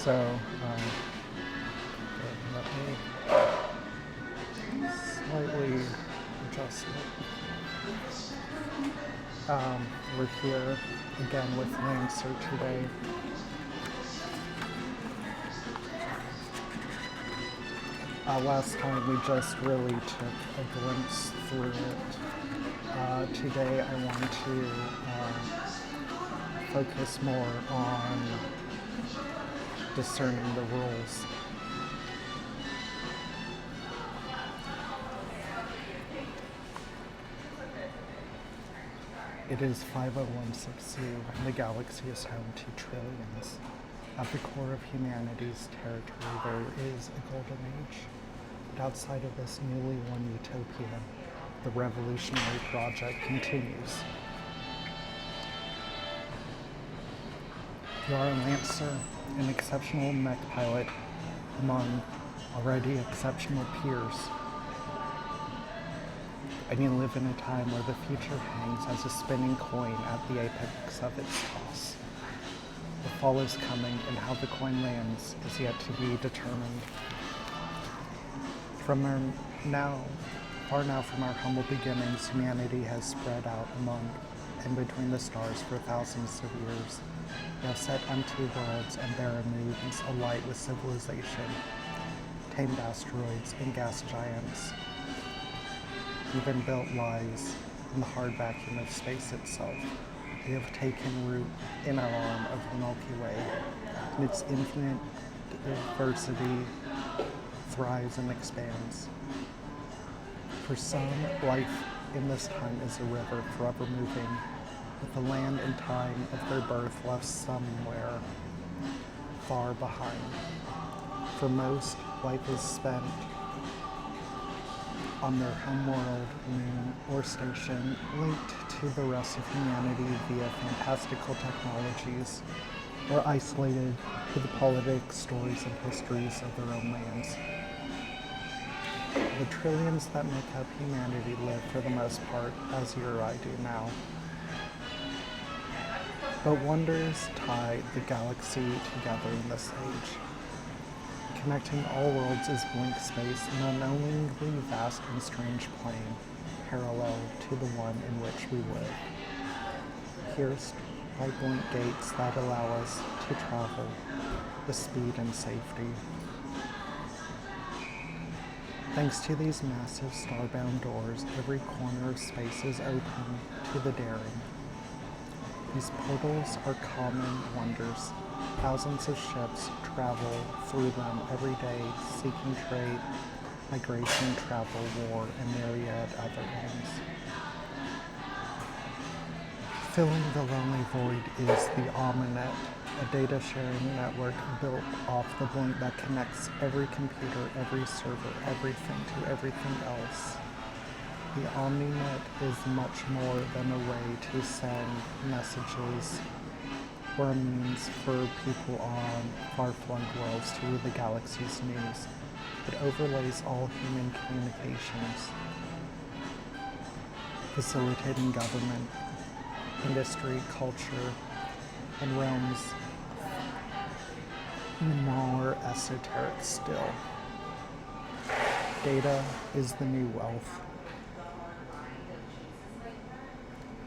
So, let me slightly adjust it. We're here again with Lancer today. Last time we just really took a glimpse through it. Today I want to focus more on discerning the rules. It is 50160, and the galaxy is home to trillions. At the core of humanity's territory, there is a golden age. But outside of this newly won utopia, the revolutionary project continues. You are a Lancer, an exceptional mech pilot among already exceptional peers. And you live in a time where the future hangs as a spinning coin at the apex of its toss. The fall is coming, and how the coin lands is yet to be determined. Far now from our humble beginnings, humanity has spread out among and between the stars for thousands of years. We have set empty worlds and barren moons alight with civilization, tamed asteroids and gas giants, even built lies in the hard vacuum of space itself. We have taken root in our arm of the Milky Way, and its infinite diversity thrives and expands. For some, life in this time is a river forever moving, with the land and time of their birth left somewhere far behind. For most, life is spent on their homeworld, moon, or station, linked to the rest of humanity via fantastical technologies, or isolated to the politics, stories, and histories of their own lands. The trillions that make up humanity live for the most part as you or I do now. But wonders tie the galaxy together in this age. Connecting all worlds is blank space, an unknowingly vast and strange plane, parallel to the one in which we live, pierced by blank gates that allow us to travel with speed and safety. Thanks to these massive starbound doors, every corner of space is open to the daring. These portals are common wonders. Thousands of ships travel through them every day, seeking trade, migration, travel, war, and myriad other aims. Filling the lonely void is the Omninet, a data sharing network built off the link that connects every computer, every server, everything to everything else. The Omninet is much more than a way to send messages or a means for people on far-flung worlds to read the galaxy's news. It overlays all human communications, facilitating government, industry, culture, and realms more esoteric still. Data is the new wealth.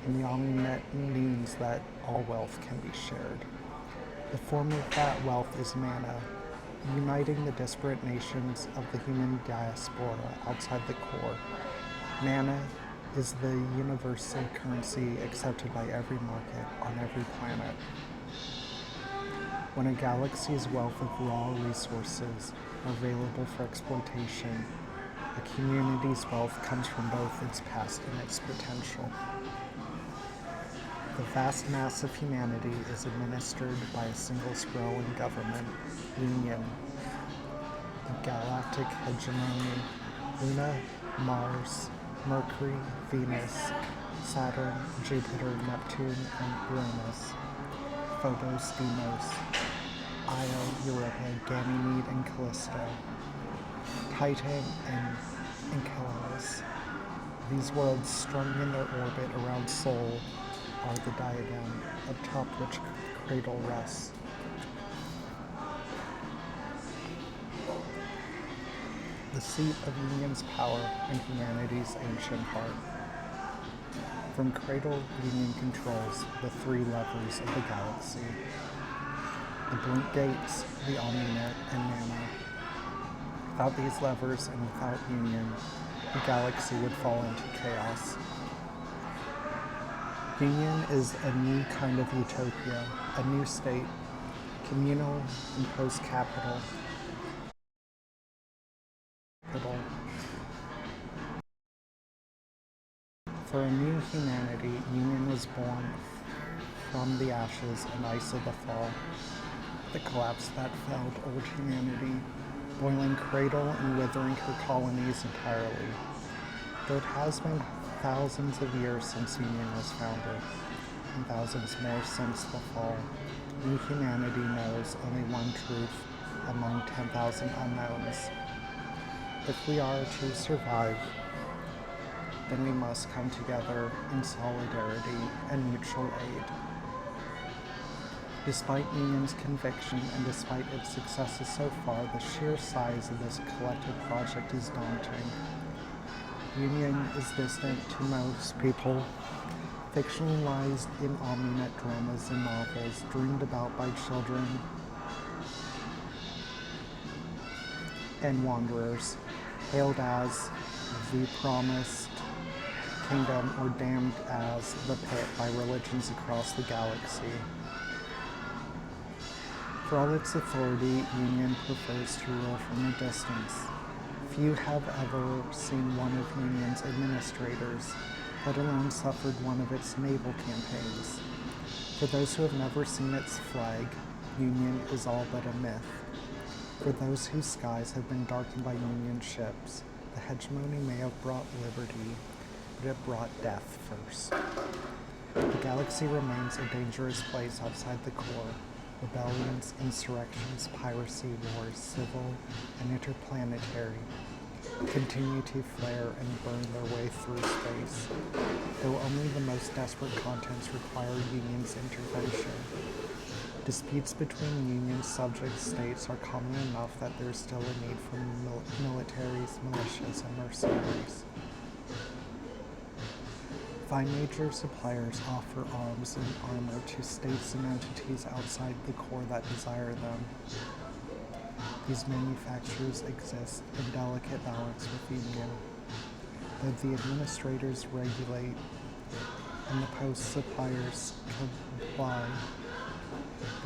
And the Omninet means that all wealth can be shared. The form of that wealth is mana, uniting the disparate nations of the human diaspora outside the core. Mana is the universal currency accepted by every market on every planet. When a galaxy's wealth of raw resources are available for exploitation, a community's wealth comes from both its past and its potential. The vast mass of humanity is administered by a single sprawling government, Union. The galactic hegemony, Luna, Mars, Mercury, Venus, Saturn, Jupiter, Neptune, and Uranus, Phobos, Deimos, Io, Europa, Ganymede, and Callisto, Titan, and Enceladus. These worlds strung in their orbit around Sol are the diadem atop which cradle rests. the seat of Union's power in humanity's ancient heart. From cradle, Union controls the three levers of the galaxy: the blink gates, the Omninet, and Mana. Without these levers and without Union, the galaxy would fall into chaos. Union is a new kind of utopia, a new state, communal and post-capital. For a new humanity, Union was born from the ashes and ice of the fall, the collapse that felled old humanity, boiling cradle and withering her colonies entirely. Though it has been thousands of years since Union was founded, and thousands more since the fall, new humanity knows only one truth among 10,000 unknowns. If we are to survive, then we must come together in solidarity and mutual aid. Despite Union's conviction and despite its successes so far, the sheer size of this collective project is daunting. Union is distant to most people, fictionalized in Omninet dramas and novels, dreamed about by children and wanderers, hailed as the promised kingdom or damned as the pit by religions across the galaxy. For all its authority, Union prefers to rule from a distance. Few have ever seen one of Union's administrators, let alone suffered one of its naval campaigns. For those who have never seen its flag, Union is all but a myth. For those whose skies have been darkened by Union ships, the hegemony may have brought liberty, but it brought death first. The galaxy remains a dangerous place outside the core. Rebellions, insurrections, piracy, wars, civil and interplanetary, continue to flare and burn their way through space, though only the most desperate contents require Union's intervention. Disputes between Union subject states are common enough that there is still a need for militaries, militias, and mercenaries. 5 major suppliers offer arms and armor to states and entities outside the core that desire them. These manufacturers exist in delicate balance with Union. Though the administrators regulate and the post-suppliers comply,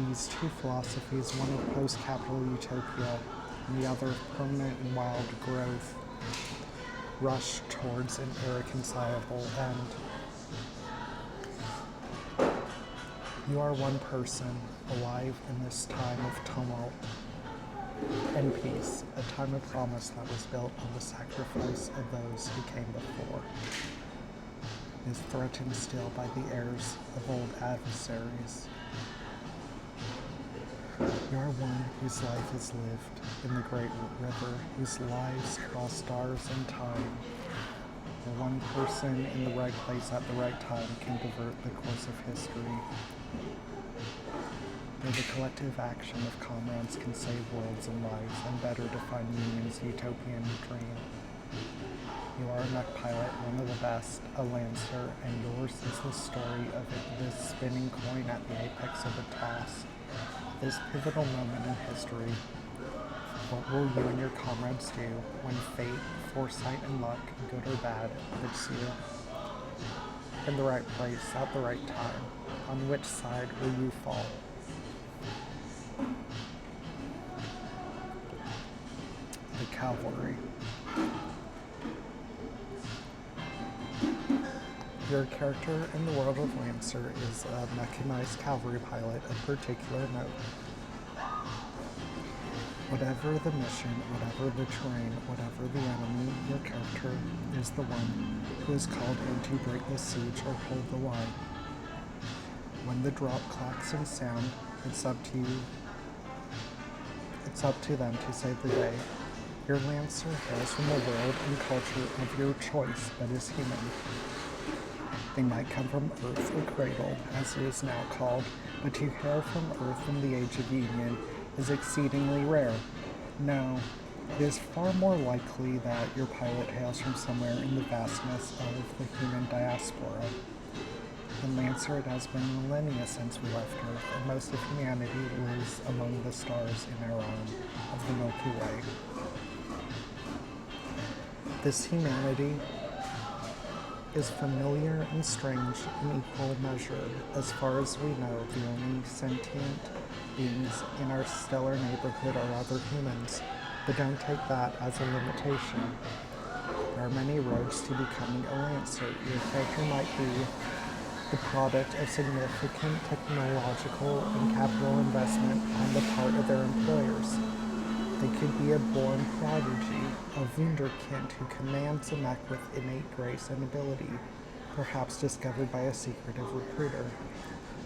these two philosophies, one of post-capital utopia and the other of permanent and wild growth, rush towards an irreconcilable end. You are one person, alive in this time of tumult and peace, a time of promise that was built on the sacrifice of those who came before. It is threatened still by the heirs of old adversaries. You are one whose life is lived in the great river, whose lives cross stars and time. Where one person in the right place at the right time can divert the course of history. Where the collective action of comrades can save worlds and lives and better define Union's utopian dream. You are a mech pilot, one of the best, a lancer, and yours is the story of this spinning coin at the apex of a toss. This pivotal moment in history. What will you and your comrades do when fate, foresight, and luck, good or bad, puts you in the right place at the right time? On which side will you fall? The cavalry. Your character in the world of Lancer is a mechanized cavalry pilot of particular note. Whatever the mission, whatever the terrain, whatever the enemy, your character is the one who is called in to break the siege or hold the line. When the drop clocks and sound, it's up to you. It's up to them to save the day. Your Lancer hails from the world and culture of your choice that is human. They might come from Earth or Cradle, as it is now called, but to hail from Earth in the Age of Union is exceedingly rare. No, It is far more likely that your pilot hails from somewhere in the vastness of the human diaspora. In Lancer, it has been millennia since we left Earth, and most of humanity lives among the stars in our own of the Milky Way. This humanity is familiar and strange in equal measure. As far as we know, the only sentient beings in our stellar neighborhood are other humans, but don't take that as a limitation. There are many roads to becoming a Lancer. Your character might be the product of significant technological and capital investment on the part of their employers. They could be a born prodigy, a wunderkind who commands a mech with innate grace and ability, perhaps discovered by a secretive recruiter.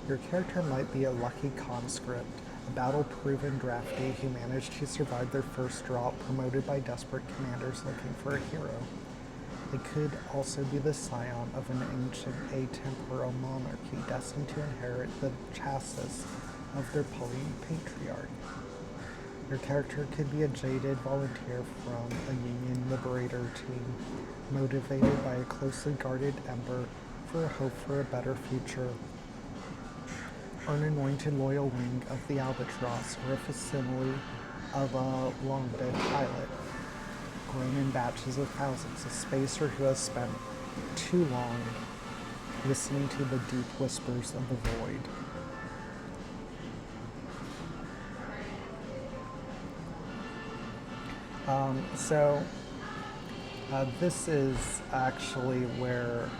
Your character might be a lucky conscript, a battle-proven draftee who managed to survive their first drop, promoted by desperate commanders looking for a hero. They could also be the scion of an ancient atemporal monarchy destined to inherit the chassis of their patriarch. Your character could be a jaded volunteer from a Union Liberator team, motivated by a closely guarded ember for a hope for a better future, or an anointed loyal wing of the Albatross, or a facsimile of a long-dead pilot. Grown in batches of thousands, a spacer who has spent too long listening to the deep whispers of the void. This is actually where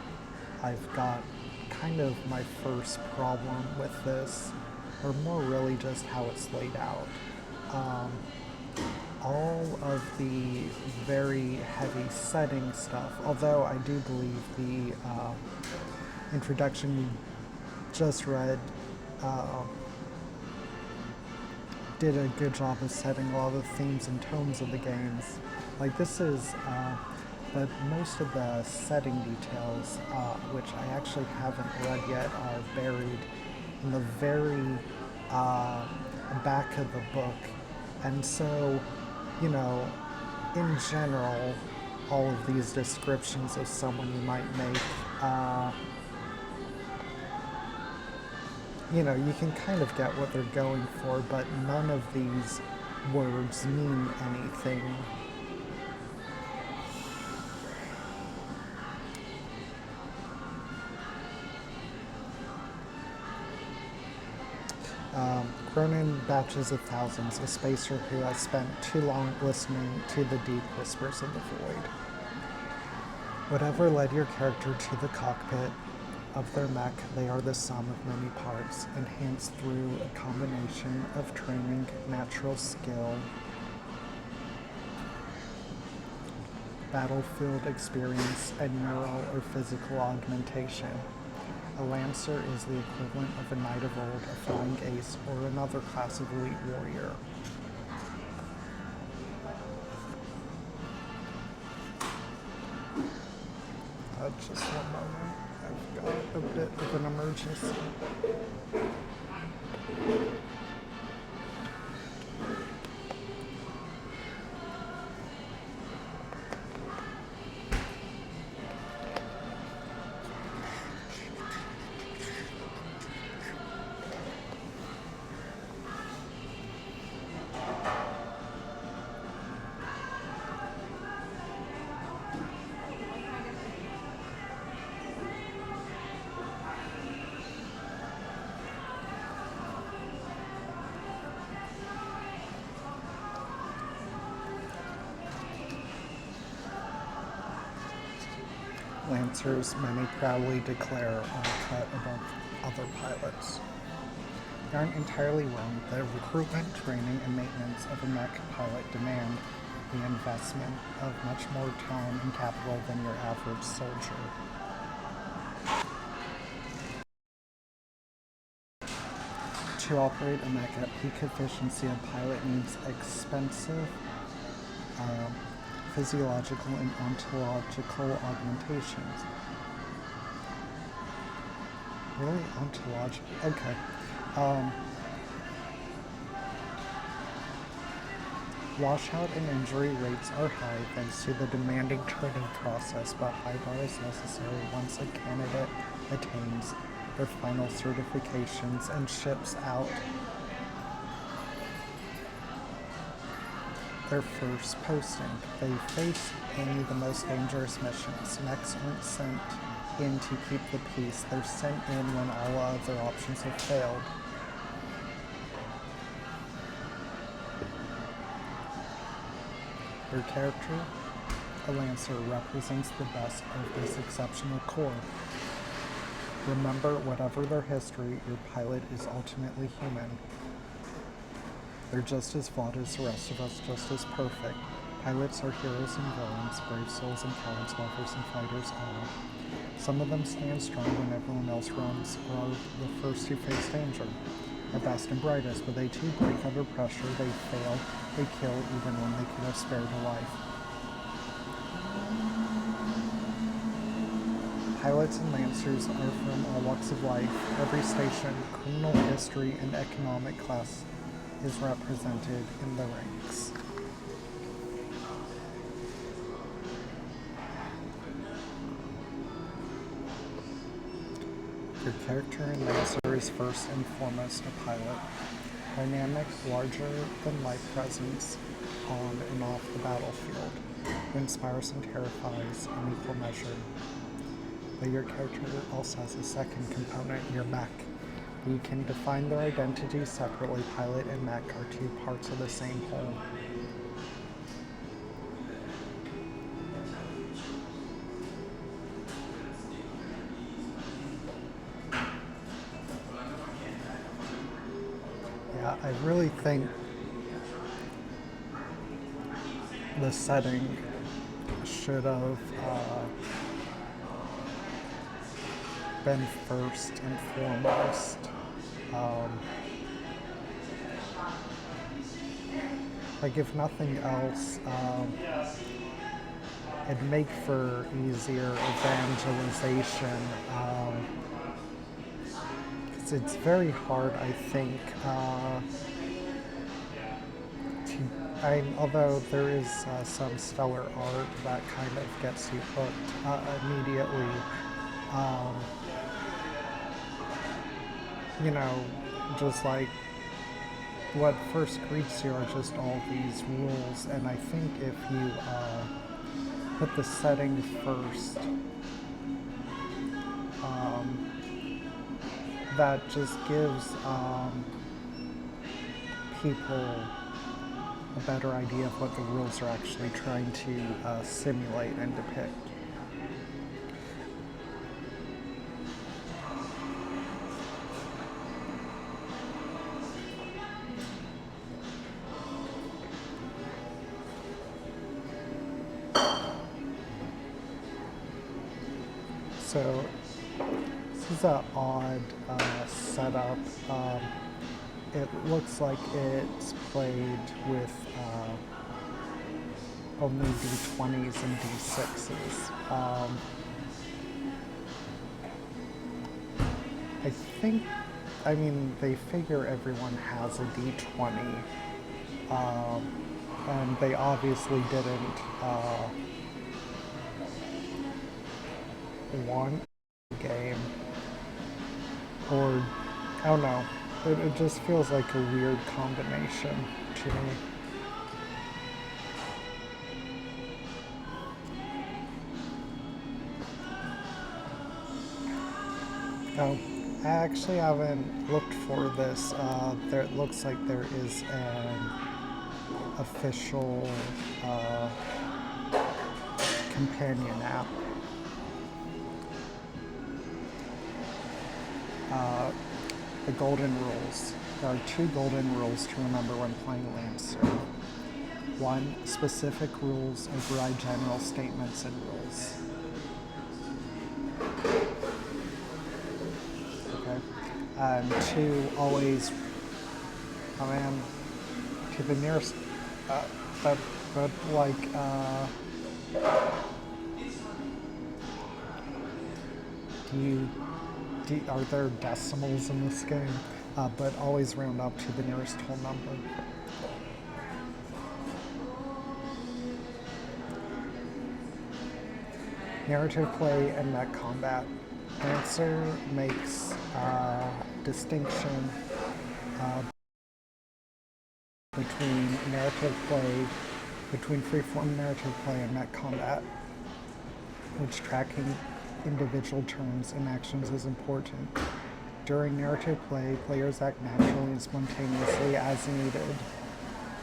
I've got kind of my first problem with this, or more really just how it's laid out. All of the very heavy setting stuff, although I do believe the introduction you just read did a good job of setting a lot of the themes and tones of the games. Like this is, but most of the setting details, which I actually haven't read yet, are buried in the very back of the book. And so, you know, in general, all of these descriptions of someone you might make, you know, you can kind of get what they're going for, but none of these words mean anything. Grown in batches of thousands, a spacer who has spent too long listening to the deep whispers of the void. Whatever led your character to the cockpit of their mech, they are the sum of many parts, enhanced through a combination of training, natural skill, battlefield experience, and neural or physical augmentation. A Lancer is the equivalent of a Knight of Old, a Flying Ace, or another class of elite warrior. Just one moment. I've got a bit of an emergency. Lancers, many proudly declare, are a cut above other pilots. They aren't entirely wrong. The recruitment, training, and maintenance of a mech pilot demand the investment of much more time and capital than your average soldier. To operate a mech at peak efficiency, a pilot needs expensive physiological and ontological augmentations. Really? Ontological? Okay. Washout and injury rates are high thanks to the demanding training process, but high bar is necessary once a candidate attains their final certifications and ships out their first posting. They face only the most dangerous missions. Mechs aren't sent in to keep the peace. They're sent in when all other options have failed. Your character, a Lancer, represents the best of this exceptional corps. Remember, whatever their history, your pilot is ultimately human. They're just as flawed as the rest of us, just as perfect. Pilots are heroes and villains, brave souls and cowards, lovers and fighters all. Some of them stand strong when everyone else runs, or are the first to face danger. Our best and brightest, but they too break under pressure, they fail, they kill even when they could have spared a life. Pilots and Lancers are from all walks of life. Every station, criminal history, and economic class is represented in the ranks. Your character in Lancer is first and foremost a pilot. Dynamic, larger-than-life presence on and off the battlefield, who inspires and terrifies in equal measure. But your character also has a second component, your mech. You can define their identities separately. Pilot and mech are two parts of the same whole. Yeah, I really think the setting should have been first and foremost. Like, if nothing else, it'd make for easier evangelization. Because it's very hard, I think, although there is some stellar art that kind of gets you hooked immediately. You know, just like what first greets you are just all these rules, and I think if you put the setting first, that just gives people a better idea of what the rules are actually trying to simulate and depict. So this is an odd setup. It looks like it's played with only D20s and D6s. I think, I mean, they figure everyone has a D20, and they obviously didn't want game, or I don't know. It just feels like a weird combination to me. Oh, I actually haven't looked for this. There, it looks like there is an official companion app. The golden rules. There are 2 golden rules to remember when playing Lancer. 1, specific rules override general statements and rules. Okay. And 2, always, oh man, to the nearest, but like, are there decimals in this game? But always round up to the nearest whole number. Narrative play and mech combat. Dancer makes distinction between between freeform narrative play and mech combat, which tracking individual turns and actions is important. During narrative play, players act naturally and spontaneously as needed.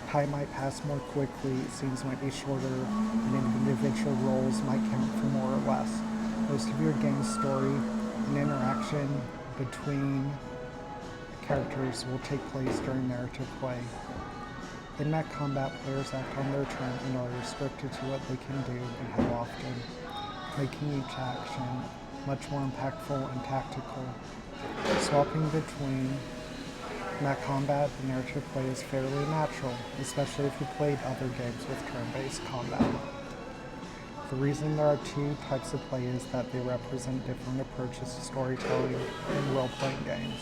Time might pass more quickly, scenes might be shorter, and individual roles might count for more or less. Most of your game's story and interaction between characters will take place during narrative play. In mech combat, players act on their turn and are restricted to what they can do and how often, making each action much more impactful and tactical. Swapping between mech combat and narrative play is fairly natural, especially if you played other games with turn-based combat. The reason there are two types of play is that they represent different approaches to storytelling in role-playing games.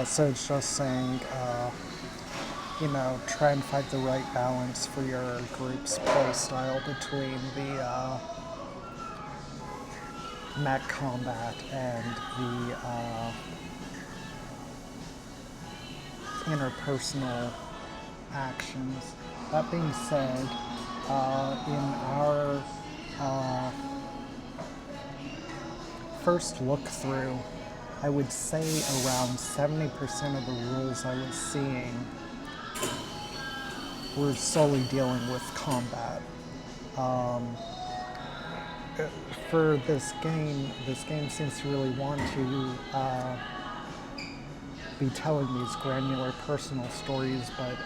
So it's just saying, try and find the right balance for your group's play style between the mech combat and the interpersonal actions. That being said, in our first look through, I would say around 70% of the rules I was seeing were solely dealing with combat. For this game seems to really want to be telling these granular personal stories, but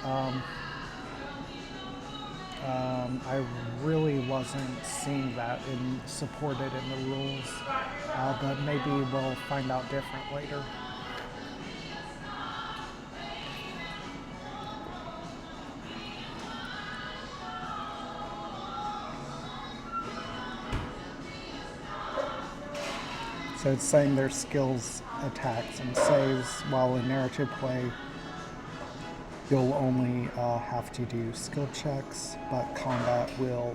I really wasn't seeing that supported in the rules, but maybe we'll find out different later. So it's saying their skills, attacks, and saves, while in narrative play, you'll only have to do skill checks, but combat will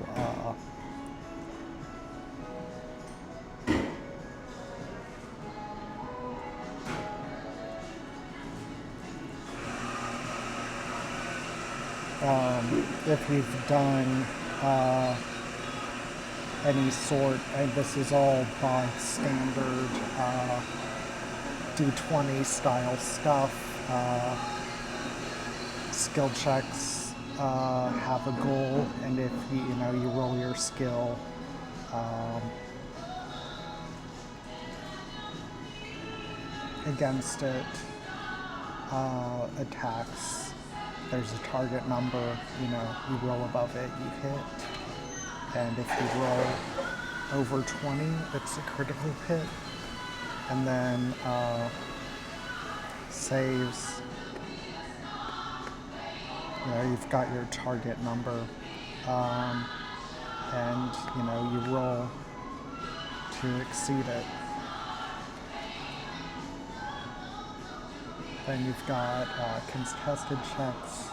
if you've done any sort, and this is all by standard D20 style stuff, skill checks have a goal, and if you roll your skill against it, attacks, there's a target number, you roll above it, you hit, and if you roll over 20, it's a critical hit, and then saves, you've got your target number, and you roll to exceed it. Then you've got contested checks.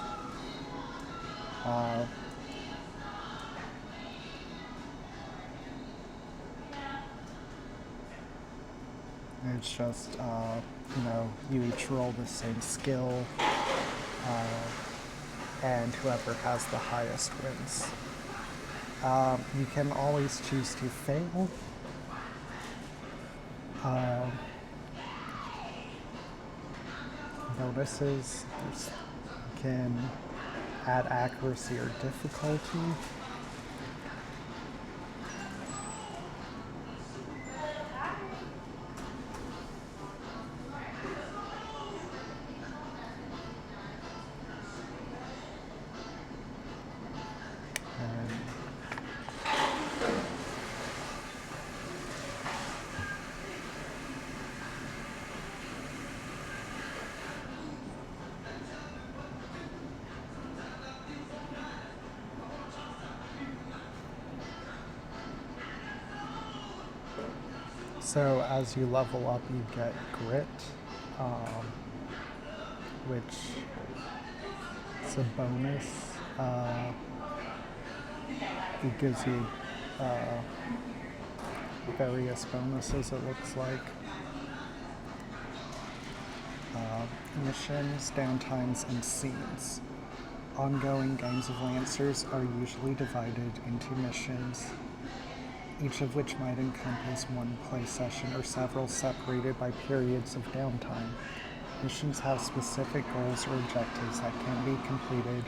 It's just, you each roll the same skill, and whoever has the highest wins. You can always choose to fail. Bonuses, you can add accuracy or difficulty. So as you level up, you get grit, which is a bonus. It gives you various bonuses, it looks like. Missions, downtimes, and scenes. Ongoing games of Lancers are usually divided into missions, each of which might encompass one play session or several separated by periods of downtime. Missions have specific goals or objectives that can be completed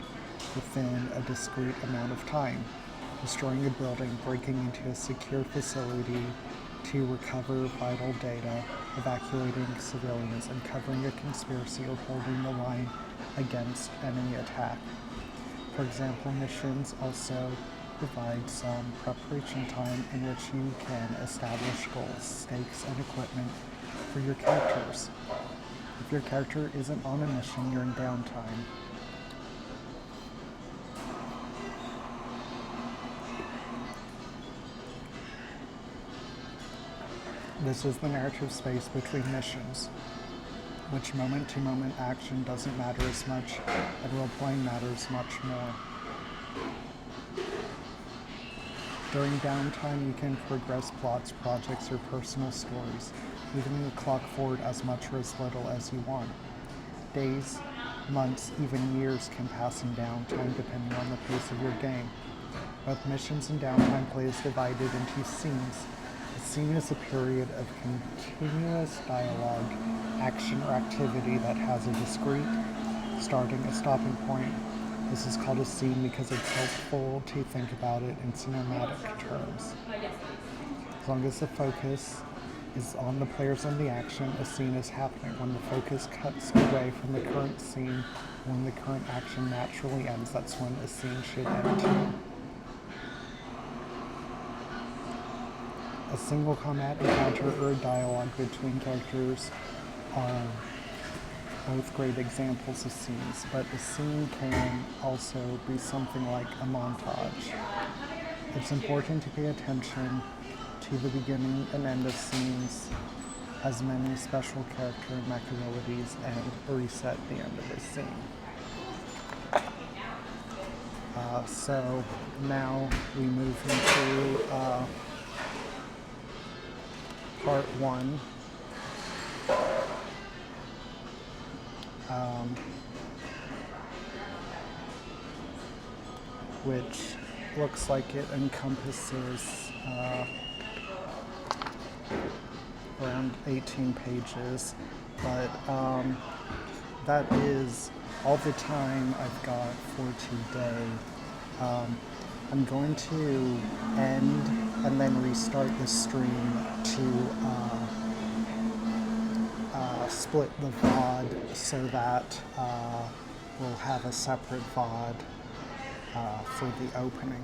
within a discrete amount of time. Destroying a building, breaking into a secure facility to recover vital data, evacuating civilians, uncovering a conspiracy, or holding the line against enemy attack. For example, missions also provide some preparation time in which you can establish goals, stakes, and equipment for your characters. If your character isn't on a mission, you're in downtime. This is the narrative space between missions, which moment-to-moment action doesn't matter as much, and role-playing matters much more. During downtime, you can progress plots, projects, or personal stories, moving the clock forward as much or as little as you want. Days, months, even years can pass in downtime depending on the pace of your game. Both missions and downtime play is divided into scenes. A scene is a period of continuous dialogue, action, or activity that has a discrete starting and stopping point. This is called a scene because it's helpful to think about it in cinematic terms. As long as the focus is on the players and the action, a scene is happening. When the focus cuts away from the current scene, when the current action naturally ends, that's when a scene should end too. A single combat encounter or a dialogue between characters are both great examples of scenes, but a scene can also be something like a montage. It's important to pay attention to the beginning and end of scenes, as many special character mech abilities and reset the end of a scene. So now we move into part one. Which looks like it encompasses around 18 pages, but that is all the time I've got for today. I'm going to end and then restart the stream to split the VOD so that we'll have a separate VOD for the opening.